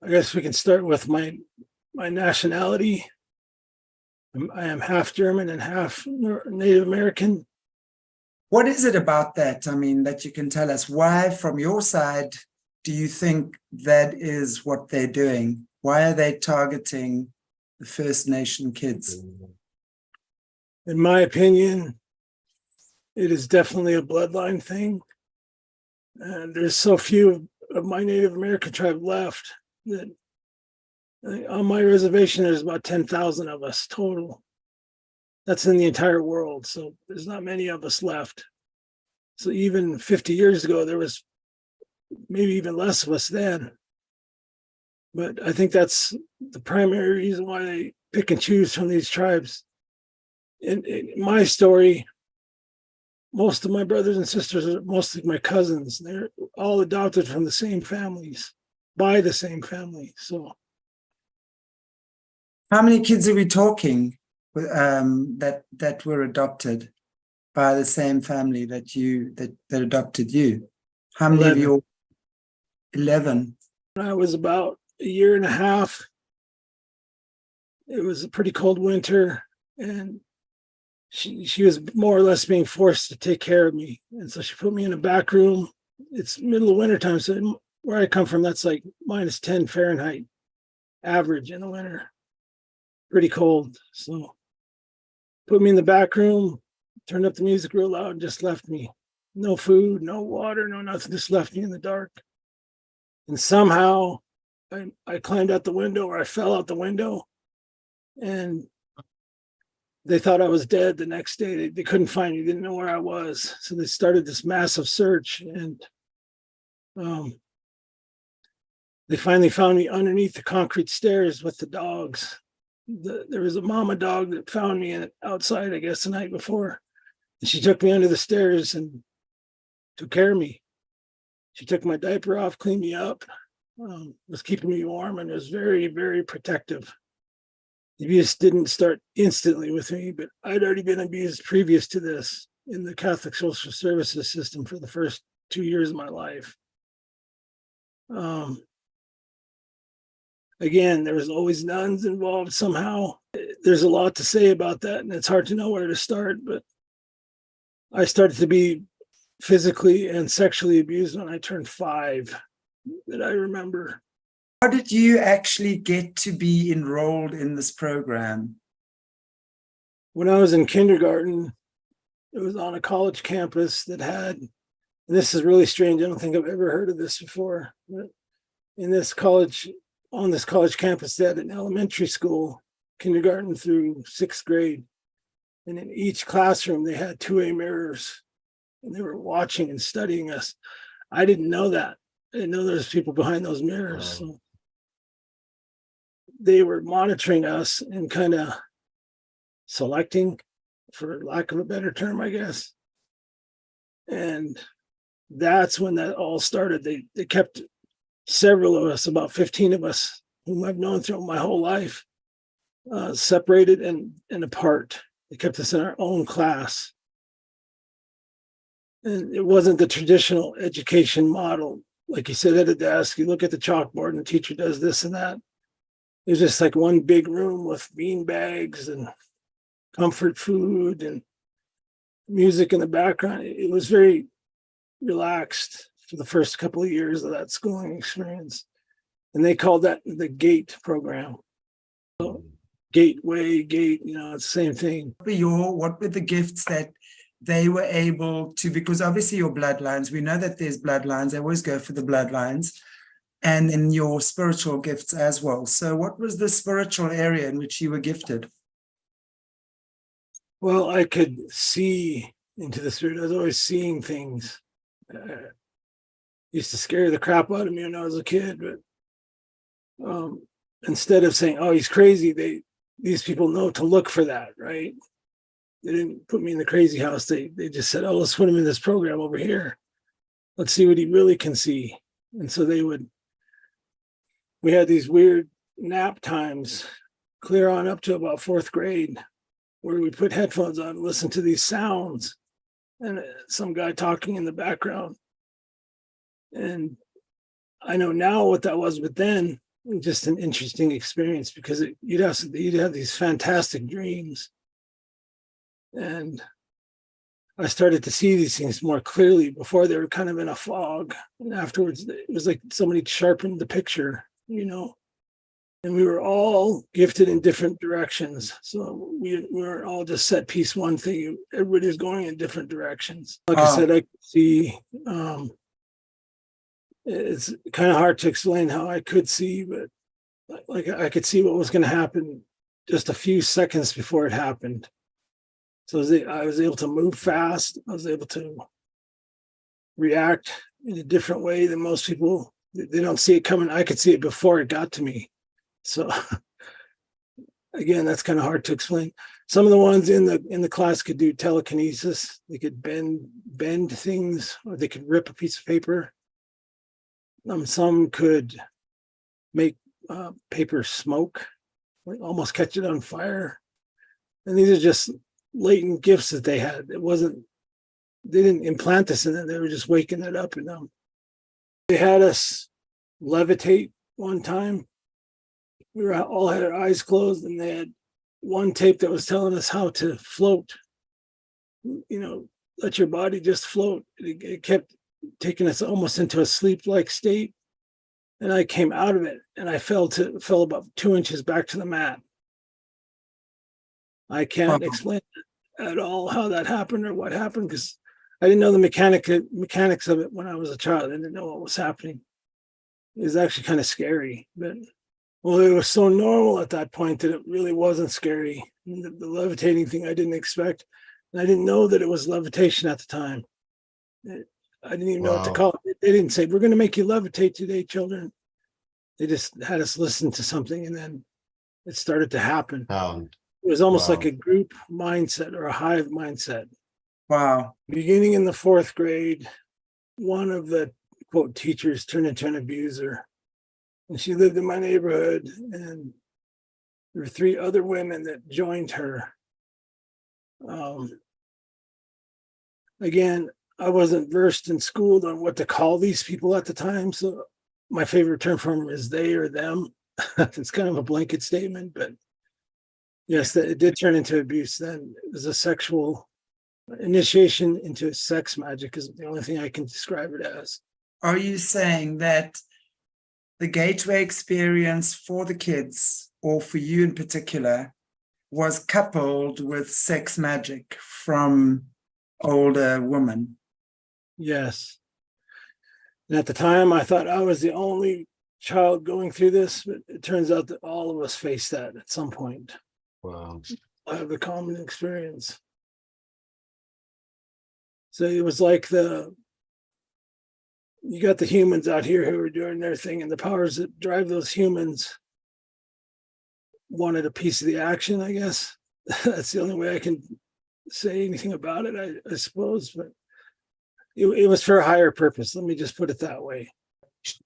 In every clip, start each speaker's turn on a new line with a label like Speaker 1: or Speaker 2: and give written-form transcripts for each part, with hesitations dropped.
Speaker 1: I guess we can start with my nationality. I am half German and half Native American.
Speaker 2: What is it about that? I mean, that you can tell us why, from your side, do you think that is what they're doing? Why are they targeting the First Nation kids?
Speaker 1: In my opinion, it is definitely a bloodline thing. And there's so few of my Native American tribe left that on my reservation, there's about 10,000 of us total. That's in the entire world. So there's not many of us left. So even 50 years ago, there was maybe even less of us then. But I think that's the primary reason why they pick and choose from these tribes. In my story, most of my brothers and sisters are mostly my cousins. They're all adopted from the same families, by the same family. So,
Speaker 2: how many kids are we talking that were adopted by the same family that adopted you? How many
Speaker 1: 11.
Speaker 2: of your 11?
Speaker 1: When I was about a year and a half, it was a pretty cold winter, and she was more or less being forced to take care of me. And so she put me in a back room. It's middle of winter time. So where I come from, that's like -10 Fahrenheit average in the winter. Pretty cold. So put me in the back room, turned up the music real loud, and just left me. No food, no water, no nothing, just left me in the dark. And somehow I climbed out the window, or I fell out the window, and they thought I was dead the next day. They couldn't find me, didn't know where I was. So they started this massive search, and they finally found me underneath the concrete stairs with the dogs. There was a mama dog that found me outside, I guess, the night before. And she took me under the stairs and took care of me. She took my diaper off, cleaned me up, was keeping me warm, and was very, very protective. The abuse didn't start instantly with me, but I'd already been abused previous to this in the Catholic social services system for the first 2 years of my life. Again, there was always nuns involved somehow. There's a lot to say about that, and it's hard to know where to start, but I started to be physically and sexually abused when I turned 5, that I remember.
Speaker 2: How did you actually get to be enrolled in this program?
Speaker 1: When I was in kindergarten, it was on a college campus that had, and this is really strange, I don't think I've ever heard of this before, but on this college campus, they had an elementary school, kindergarten through 6th grade. And in each classroom, they had 2-way mirrors, and they were watching and studying us. I didn't know that. I didn't know there was people behind those mirrors. So they were monitoring us and kind of selecting, for lack of a better term, I guess. And that's when that all started. They kept several of us, about 15 of us, whom I've known throughout my whole life, separated and apart. They kept us in our own class. And it wasn't the traditional education model. Like you sit at a desk, you look at the chalkboard, and the teacher does this and that. It was just like one big room with bean bags and comfort food and music in the background. It was very relaxed for the first couple of years of that schooling experience. And they called that the GATE program. So gateway, gate, it's the same thing.
Speaker 2: What were the gifts that they were able to, because obviously your bloodlines, we know that there's bloodlines, they always go for the bloodlines, and in your spiritual gifts as well. So what was the spiritual area in which you were gifted?
Speaker 1: Well, I could see into the spirit. I was always seeing things. Used to scare the crap out of me when I was a kid, but instead of saying, oh, he's crazy, these people know to look for that, right? They didn't put me in the crazy house. They just said, oh, let's put him in this program over here. Let's see what he really can see. And so we had these weird nap times, clear on up to about 4th grade, where we put headphones on and listen to these sounds, and some guy talking in the background. And I know now what that was, but then just an interesting experience because you'd have these fantastic dreams. And I started to see these things more clearly. Before they were kind of in a fog. And afterwards, it was like somebody sharpened the picture, you know. And we were all gifted in different directions. So we were all just set piece one thing. Everybody's going in different directions. Like I said, I could see, it's kind of hard to explain how I could see, but like I could see what was going to happen just a few seconds before it happened. So I was able to move fast. I was able to react in a different way than most people. They don't see it coming. I could see it before it got to me. So again, that's kind of hard to explain. Some of the ones in the class could do telekinesis. They could bend things, or they could rip a piece of paper. Some could make paper smoke, like almost catch it on fire. And these are just latent gifts that they had. They didn't implant this in them. They were just waking it up in them. They had us levitate one time. We all had our eyes closed, and they had one tape that was telling us how to float. You know, let your body just float. It kept taking us almost into a sleep-like state. And I came out of it, and I fell about 2 inches back to the mat. I can't explain at all how that happened or what happened, because I didn't know the mechanics of it when I was a child. I didn't know what was happening. It was actually kind of scary, but well, it was so normal at that point that it really wasn't scary. The levitating thing I didn't expect, and I didn't know that it was levitation at the time. I didn't even know what to call it. They didn't say, "We're going to make you levitate today, children." They just had us listen to something, and then it started to happen. It was almost like a group mindset or a hive mindset.
Speaker 2: Wow.
Speaker 1: Beginning in the 4th grade, one of the quote teachers turned into an abuser. And she lived in my neighborhood, and there were 3 other women that joined her. Again, I wasn't versed and schooled on what to call these people at the time. So my favorite term for them is they or them. It's kind of a blanket statement, but yes, it did turn into abuse then. It was a sexual initiation into sex magic is the only thing I can describe it as.
Speaker 2: Are you saying that the gateway experience for the kids, or for you in particular, was coupled with sex magic from older women?
Speaker 1: Yes. And at the time, I thought I was the only child going through this, but it turns out that all of us face that at some point.
Speaker 3: Wow.
Speaker 1: I have a common experience. So it was like you got the humans out here who are doing their thing, and the powers that drive those humans wanted a piece of the action, I guess. That's the only way I can say anything about it, I suppose. But it was for a higher purpose. Let me just put it that way.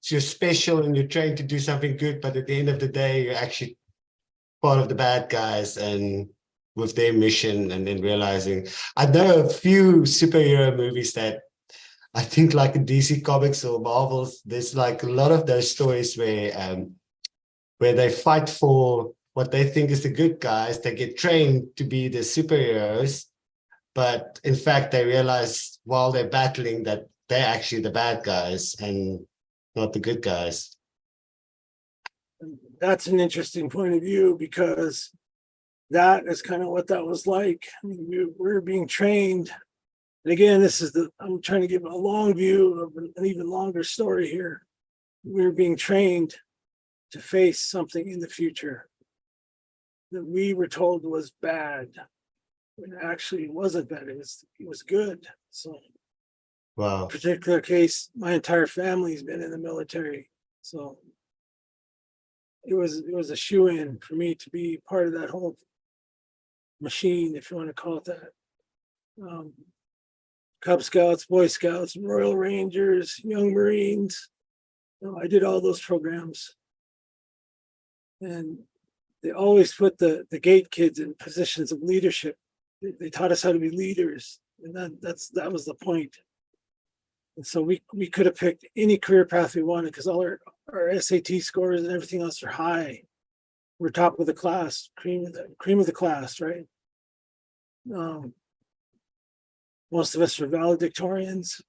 Speaker 3: You're special and you're trying to do something good, but at the end of the day, you're actually part of the bad guys and with their mission, and then realizing. I know a few superhero movies that I think, like in DC Comics or Marvels, there's like a lot of those stories where they fight for what they think is the good guys. They get trained to be the superheroes, but in fact, they realize while they're battling that they're actually the bad guys and not the good guys.
Speaker 1: That's an interesting point of view, because that is kind of what that was like. I mean, we were being trained. And again, I'm trying to give a long view of an even longer story here. We were being trained to face something in the future that we were told was bad, when actually it wasn't bad. It was good. So,
Speaker 3: Wow.
Speaker 1: in a particular case, my entire family's been in the military, so it was a shoe-in for me to be part of that whole machine, if you want to call it that. Cub Scouts, Boy Scouts, Royal Rangers, Young Marines. I did all those programs. And they always put the gate kids in positions of leadership. They taught us how to be leaders. And that was the point. And so we could have picked any career path we wanted, because all our SAT scores and everything else are high. We're top of the class, cream of the class, right? Most of us are valedictorians.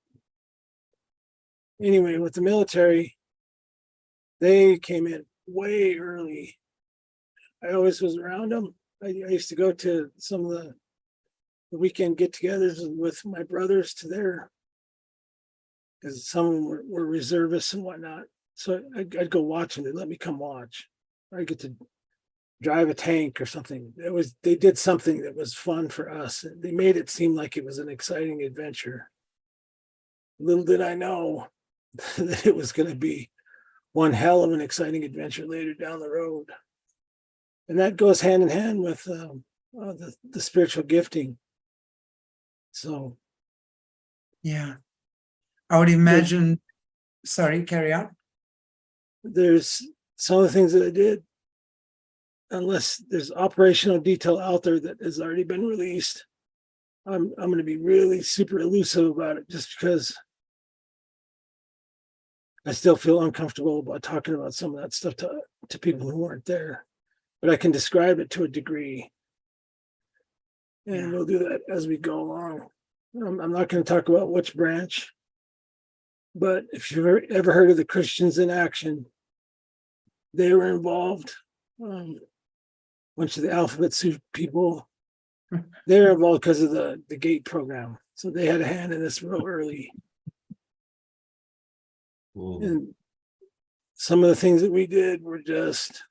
Speaker 1: Anyway, with the military, they came in way early. I always was around them. I used to go to some of the weekend get-togethers with my brothers to their, because some of them were reservists and whatnot. So I'd go watch them. They'd let me come watch. I get to drive a tank or something. They did something that was fun for us. They made it seem like it was an exciting adventure. Little did I know that it was going to be one hell of an exciting adventure later down the road. And that goes hand in hand with the spiritual gifting. So,
Speaker 2: yeah, I would imagine. Sorry, carry on.
Speaker 1: There's some of the things that I did, unless there's operational detail out there that has already been released, I'm going to be really super elusive about it, just because I still feel uncomfortable about talking about some of that stuff to people who weren't there. But I can describe it to a degree. And we'll do that as we go along. I'm not going to talk about which branch, but if you've ever heard of the Christians in Action, they were involved. Bunch of the alphabet soup people, they were involved because of the GATE program. So they had a hand in this real early. And some of the things that we did were just,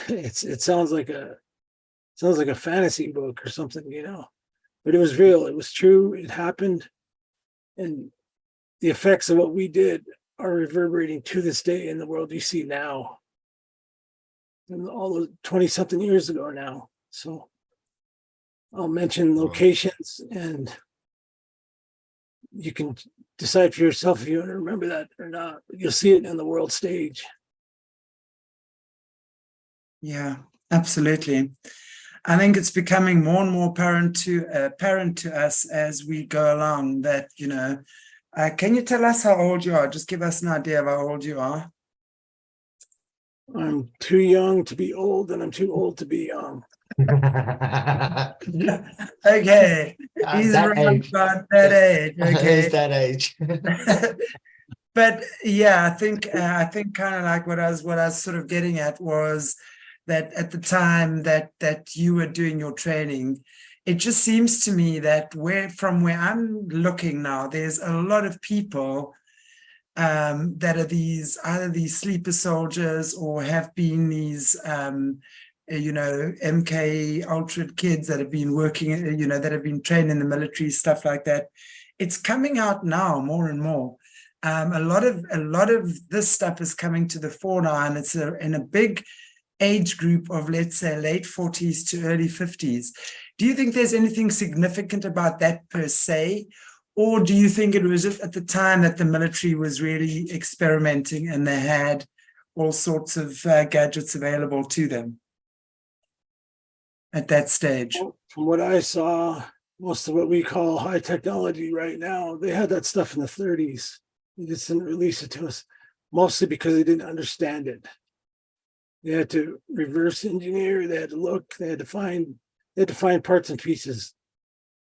Speaker 1: it sounds like a fantasy book or something, you know, but it was real. It was true. It happened. And the effects of what we did are reverberating to this day in the world you see now. And all the 20-something years ago now. So I'll mention locations, and you can decide for yourself if you want to remember that or not. But you'll see it in the world stage.
Speaker 2: Yeah, absolutely. I think it's becoming more and more apparent to us as we go along that, you know, can you tell us how old you are? Just give us an idea of how old you are.
Speaker 1: I'm too young to be old, and I'm too old to be young.
Speaker 2: Okay, he's
Speaker 3: that
Speaker 2: around
Speaker 3: age.
Speaker 2: about that age. Okay,
Speaker 3: He's that age.
Speaker 2: But yeah, I think kind of like what I was sort of getting at was that at the time that you were doing your training, it just seems to me that from where I'm looking now, there's a lot of people that are either these sleeper soldiers or have been these you know, MK Ultra kids that have been working, you know, that have been trained in the military, stuff like that. It's coming out now more and more. A lot of this stuff is coming to the fore now, and it's in a big age group of, let's say, late 40s to early 50s. Do you think there's anything significant about that per se? Or do you think it was just at the time that the military was really experimenting and they had all sorts of gadgets available to them at that stage?
Speaker 1: From what I saw, most of what we call high technology right now, they had that stuff in the 30s. They just didn't release it to us, mostly because they didn't understand it. They had to reverse engineer, they had to look, they had to find parts and pieces.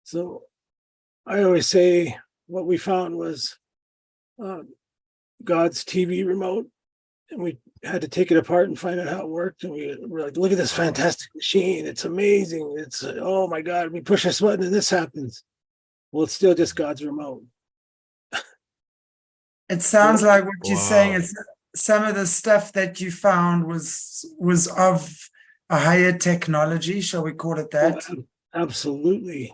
Speaker 1: So I always say what we found was God's TV remote, and we had to take it apart and find out how it worked. And we were like, look at this fantastic machine. It's amazing. It's, oh my God, we push this button and this happens. Well, it's still just God's remote.
Speaker 2: It sounds like what you're saying is some of the stuff that you found was of a higher technology, shall we call it that?
Speaker 1: Oh, absolutely.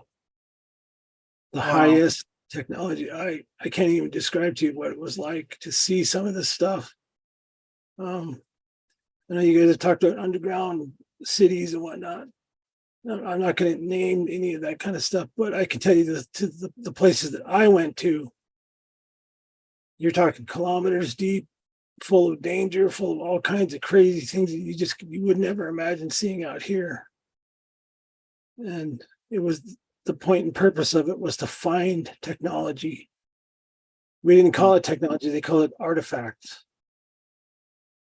Speaker 1: The highest technology. I can't even describe to you what it was like to see some of this stuff. I know you guys have talked about underground cities and whatnot. I'm not going to name any of that kind of stuff, but I can tell you the places that I went to. You're talking kilometers deep, full of danger, full of all kinds of crazy things that you would never imagine seeing out here. And it was the point and purpose of it was to find technology We didn't call it technology; they call it artifacts.